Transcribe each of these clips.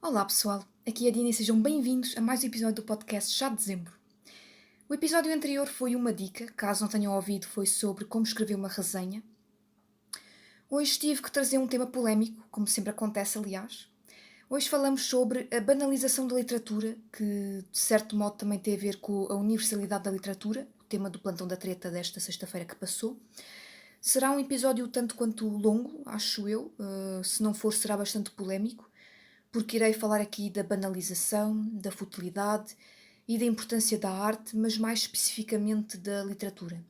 Olá pessoal, aqui é a Dina e sejam bem-vindos a mais um episódio do podcast Chá de Dezembro. O episódio anterior foi uma dica, caso não tenham ouvido, foi sobre como escrever uma resenha. Hoje tive que trazer um tema polémico, como sempre acontece, aliás. Hoje falamos sobre a banalização da literatura, que de certo modo também tem a ver com a universalidade da literatura, o tema do plantão da treta desta sexta-feira que passou. Será um episódio tanto quanto longo, acho eu, se não for será bastante polémico, porque irei falar aqui da banalização, da futilidade e da importância da arte, mas mais especificamente da literatura.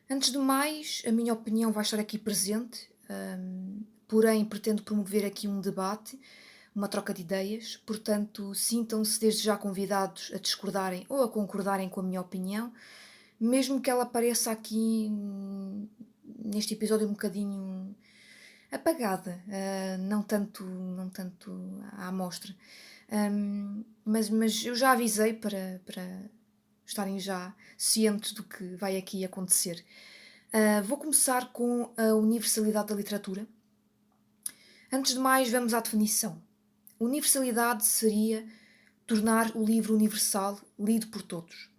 Antes de mais, a minha opinião vai estar aqui presente, porém pretendo promover aqui um debate, uma troca de ideias, portanto sintam-se desde já convidados a discordarem ou a concordarem com a minha opinião, mesmo que ela pareça aqui neste episódio um bocadinho apagada, não tanto à amostra. Mas eu já avisei para estarem já cientes do que vai aqui acontecer. Vou começar com a universalidade da literatura. Antes de mais, vamos à definição. Universalidade seria tornar o livro universal, lido por todos.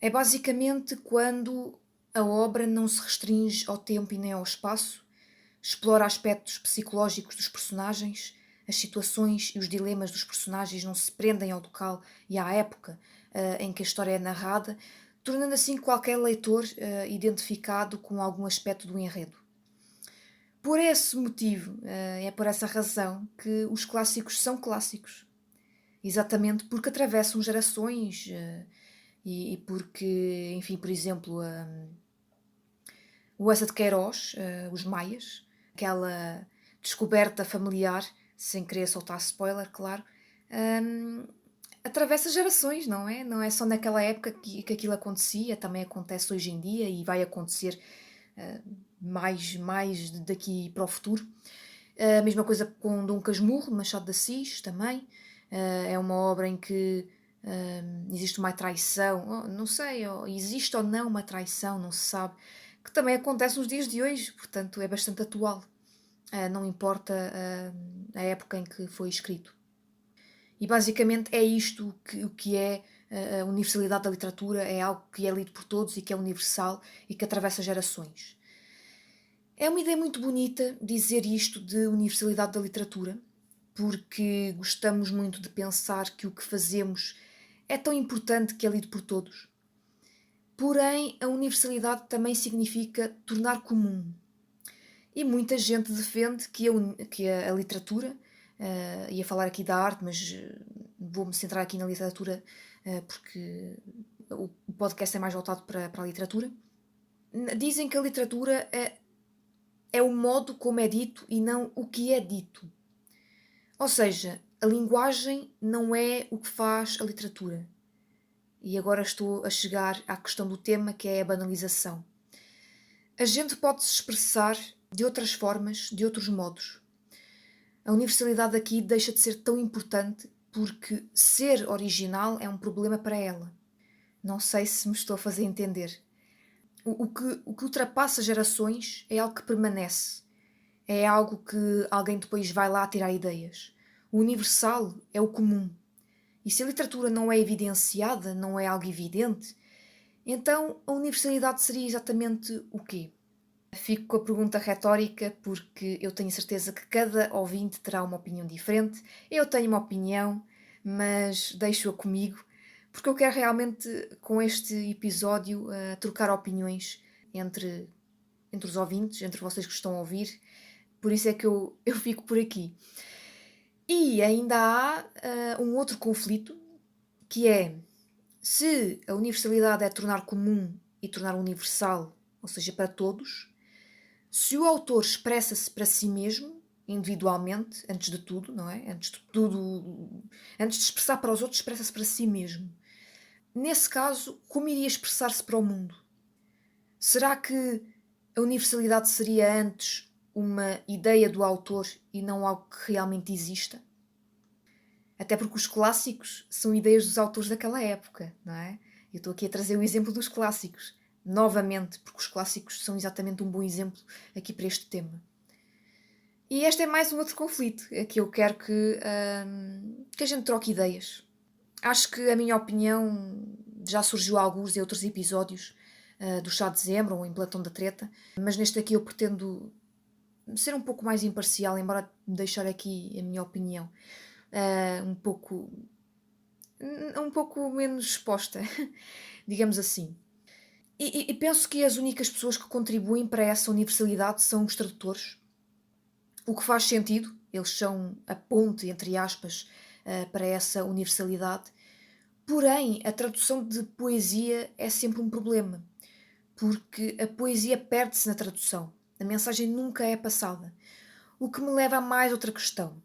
É basicamente quando a obra não se restringe ao tempo e nem ao espaço, explora aspectos psicológicos dos personagens, as situações e os dilemas dos personagens não se prendem ao local e à época em que a história é narrada, tornando assim qualquer leitor identificado com algum aspecto do enredo. Por esse motivo, é por essa razão que os clássicos são clássicos. Exatamente porque atravessam gerações e porque, enfim, por exemplo, o Essa de Queiroz, Os Maias, aquela descoberta familiar, sem querer soltar spoiler, claro, hum, atravessa gerações, não é? Não é só naquela época que aquilo acontecia, também acontece hoje em dia e vai acontecer mais daqui para o futuro. A mesma coisa com Dom Casmurro, Machado de Assis, também. É uma obra em que existe uma traição, não sei, existe ou não uma traição, não se sabe, que também acontece nos dias de hoje, portanto é bastante atual, não importa a época em que foi escrito. E basicamente é isto o que é a universalidade da literatura, é algo que é lido por todos e que é universal e que atravessa gerações. É uma ideia muito bonita dizer isto de universalidade da literatura, porque gostamos muito de pensar que o que fazemos é tão importante que é lido por todos. Porém, a universalidade também significa tornar comum. E muita gente defende que a literatura, ia falar aqui da arte, mas vou-me centrar aqui na literatura porque o podcast é mais voltado para a literatura. Dizem que a literatura é o modo como é dito e não o que é dito. Ou seja, a linguagem não é o que faz a literatura. E agora estou a chegar à questão do tema, que é a banalização. A gente pode se expressar de outras formas, de outros modos. A universalidade aqui deixa de ser tão importante porque ser original é um problema para ela. Não sei se me estou a fazer entender. O que ultrapassa gerações é algo que permanece. É algo que alguém depois vai lá tirar ideias. O universal é o comum. E se a literatura não é evidenciada, não é algo evidente, então a universalidade seria exatamente o quê? Fico com a pergunta retórica porque eu tenho certeza que cada ouvinte terá uma opinião diferente. Eu tenho uma opinião, mas deixo-a comigo, porque eu quero realmente, com este episódio, trocar opiniões entre, entre os ouvintes, entre vocês que estão a ouvir. Por isso é que eu fico por aqui. E ainda há um outro conflito, que é se a universalidade é tornar comum e tornar universal, ou seja, para todos, se o autor expressa-se para si mesmo, individualmente, antes de tudo, não é? Antes de tudo, antes de expressar para os outros, expressa-se para si mesmo. Nesse caso, como iria expressar-se para o mundo? Será que a universalidade seria antes uma ideia do autor e não algo que realmente exista? Até porque os clássicos são ideias dos autores daquela época, não é? Eu estou aqui a trazer o exemplo dos clássicos, novamente, porque os clássicos são exatamente um bom exemplo aqui para este tema. E este é mais um outro conflito, é que eu quero que a gente troque ideias. Acho que a minha opinião já surgiu há alguns e outros episódios do Chá de Dezembro ou em Platão da Treta, mas neste aqui eu pretendo ser um pouco mais imparcial, embora deixar aqui a minha opinião um pouco um pouco menos exposta, digamos assim. E penso que as únicas pessoas que contribuem para essa universalidade são os tradutores, o que faz sentido, eles são a ponte, entre aspas, para essa universalidade. Porém, a tradução de poesia é sempre um problema, porque a poesia perde-se na tradução, a mensagem nunca é passada. O que me leva a mais outra questão,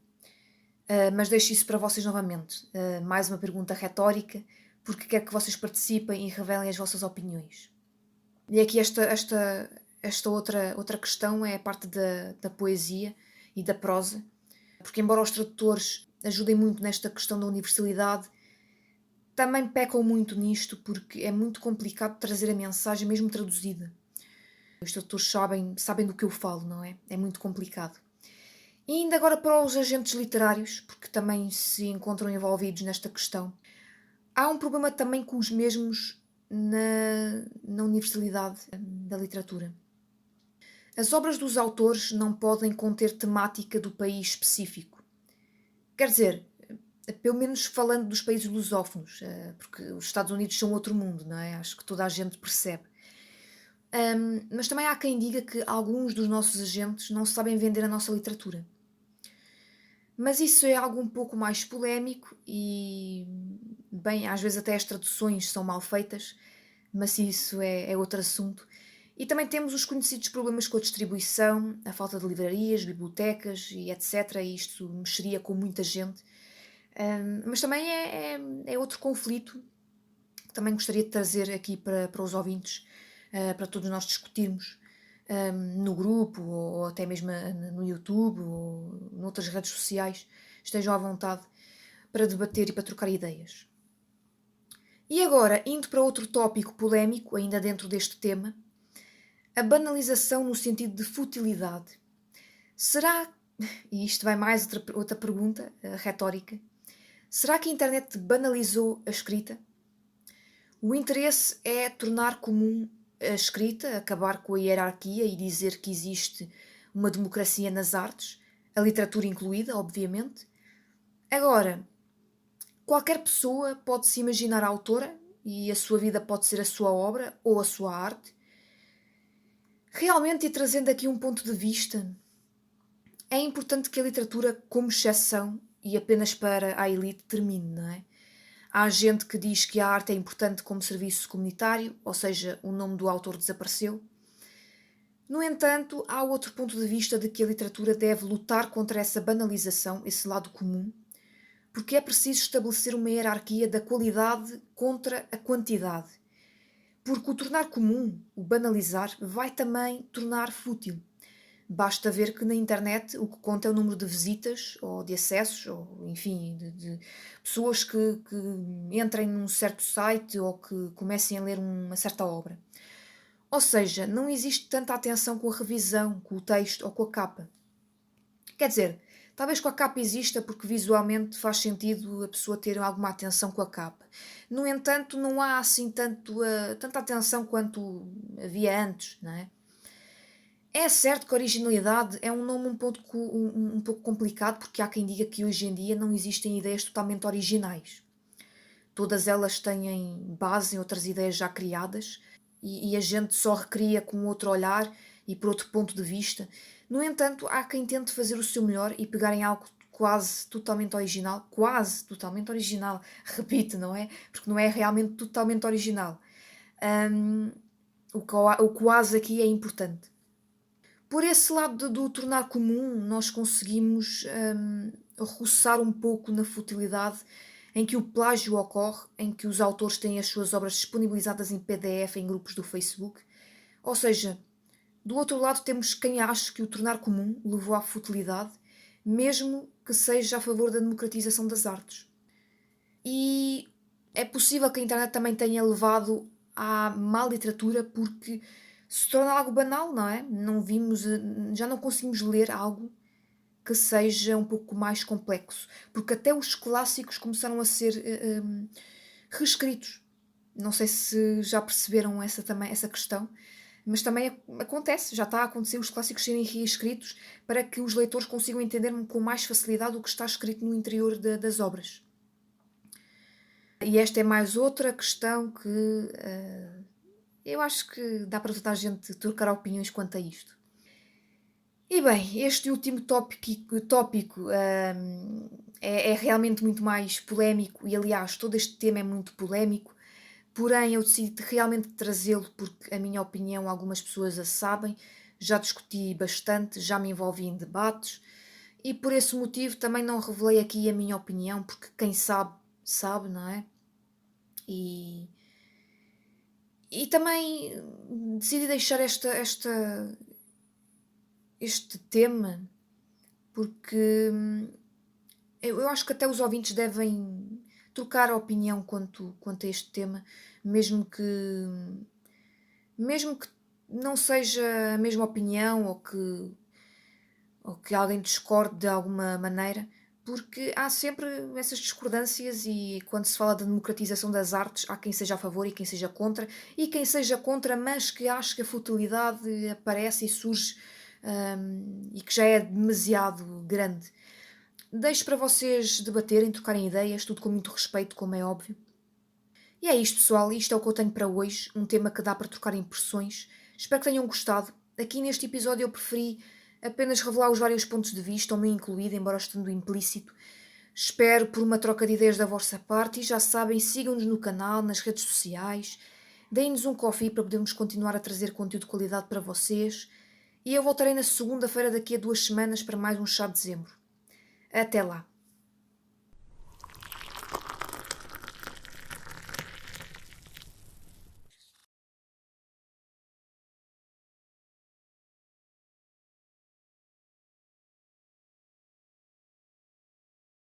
mas deixo isso para vocês novamente. Mais uma pergunta retórica, porque quero que vocês participem e revelem as vossas opiniões. E aqui esta outra questão é a parte da poesia e da prosa, porque embora os tradutores ajudem muito nesta questão da universalidade, também pecam muito nisto, porque é muito complicado trazer a mensagem mesmo traduzida. Os tradutores sabem do que eu falo, não é? É muito complicado. E ainda agora para os agentes literários, porque também se encontram envolvidos nesta questão, há um problema também com os mesmos na universalidade da literatura. As obras dos autores não podem conter temática do país específico. Quer dizer, pelo menos falando dos países lusófonos, porque os Estados Unidos são outro mundo, não é? Acho que toda a gente percebe. Mas também há quem diga que alguns dos nossos agentes não sabem vender a nossa literatura. Mas isso é algo um pouco mais polémico e, bem, às vezes até as traduções são mal feitas, mas isso é outro assunto. E também temos os conhecidos problemas com a distribuição, a falta de livrarias, bibliotecas e etc. E isto mexeria com muita gente. Mas também é outro conflito que também gostaria de trazer aqui para os ouvintes, para todos nós discutirmos no grupo ou até mesmo no YouTube ou noutras redes sociais. Estejam à vontade para debater e para trocar ideias. E agora, indo para outro tópico polémico, ainda dentro deste tema, a banalização no sentido de futilidade. Será, e isto vai mais outra pergunta retórica, será que a internet banalizou a escrita? O interesse é tornar comum a escrita, acabar com a hierarquia e dizer que existe uma democracia nas artes, a literatura incluída, obviamente. Agora, qualquer pessoa pode se imaginar autora e a sua vida pode ser a sua obra ou a sua arte. Realmente, e trazendo aqui um ponto de vista, é importante que a literatura, como exceção e apenas para a elite, termine, não é? Há gente que diz que a arte é importante como serviço comunitário, ou seja, o nome do autor desapareceu. No entanto, há outro ponto de vista de que a literatura deve lutar contra essa banalização, esse lado comum, porque é preciso estabelecer uma hierarquia da qualidade contra a quantidade. Porque o tornar comum, o banalizar, vai também tornar fútil. Basta ver que na internet o que conta é o número de visitas ou de acessos, ou enfim, de pessoas que entrem num certo site ou que comecem a ler uma certa obra. Ou seja, não existe tanta atenção com a revisão, com o texto ou com a capa. Quer dizer, talvez com a capa exista porque visualmente faz sentido a pessoa ter alguma atenção com a capa. No entanto, não há assim tanta atenção quanto havia antes, não é? É certo que a originalidade é um nome um pouco complicado, porque há quem diga que hoje em dia não existem ideias totalmente originais. Todas elas têm base em outras ideias já criadas e a gente só recria com outro olhar e por outro ponto de vista. No entanto, há quem tente fazer o seu melhor e pegar em algo quase totalmente original, repito, não é? Porque não é realmente totalmente original. Hum, o quase aqui é importante. Por esse lado do tornar comum, nós conseguimos roçar um pouco na futilidade em que o plágio ocorre, em que os autores têm as suas obras disponibilizadas em PDF em grupos do Facebook. Ou seja, do outro lado temos quem acha que o tornar comum levou à futilidade, mesmo que seja a favor da democratização das artes. E é possível que a internet também tenha levado à má literatura porque se torna algo banal, não é? Já não conseguimos ler algo que seja um pouco mais complexo, porque até os clássicos começaram a ser reescritos. Não sei se já perceberam essa questão, mas também acontece, já está a acontecer os clássicos serem reescritos para que os leitores consigam entender com mais facilidade o que está escrito no interior das obras. E esta é mais outra questão que eu acho que dá para toda a gente trocar opiniões quanto a isto. E bem, este último tópico é realmente muito mais polémico e, aliás, todo este tema é muito polémico, porém eu decidi realmente trazê-lo porque, a minha opinião, algumas pessoas a sabem, já discuti bastante, já me envolvi em debates e por esse motivo também não revelei aqui a minha opinião, porque quem sabe, sabe, não é? E, e também decidi deixar este tema porque eu acho que até os ouvintes devem trocar a opinião quanto a este tema, mesmo que, mesmo que não seja a mesma opinião ou que alguém discorde de alguma maneira, porque há sempre essas discordâncias e quando se fala da democratização das artes, há quem seja a favor e quem seja contra, e quem seja contra, mas que acha que a futilidade aparece e surge, e que já é demasiado grande. Deixo para vocês debaterem, trocarem ideias, tudo com muito respeito, como é óbvio. E é isto, pessoal. Isto é o que eu tenho para hoje. Um tema que dá para trocar impressões. Espero que tenham gostado. Aqui neste episódio eu preferi apenas revelar os vários pontos de vista, o meu incluído, embora estando implícito. Espero por uma troca de ideias da vossa parte e já sabem, sigam-nos no canal, nas redes sociais. Deem-nos um coffee para podermos continuar a trazer conteúdo de qualidade para vocês. E eu voltarei na segunda-feira daqui a 2 semanas para mais um chá de dezembro. Até lá!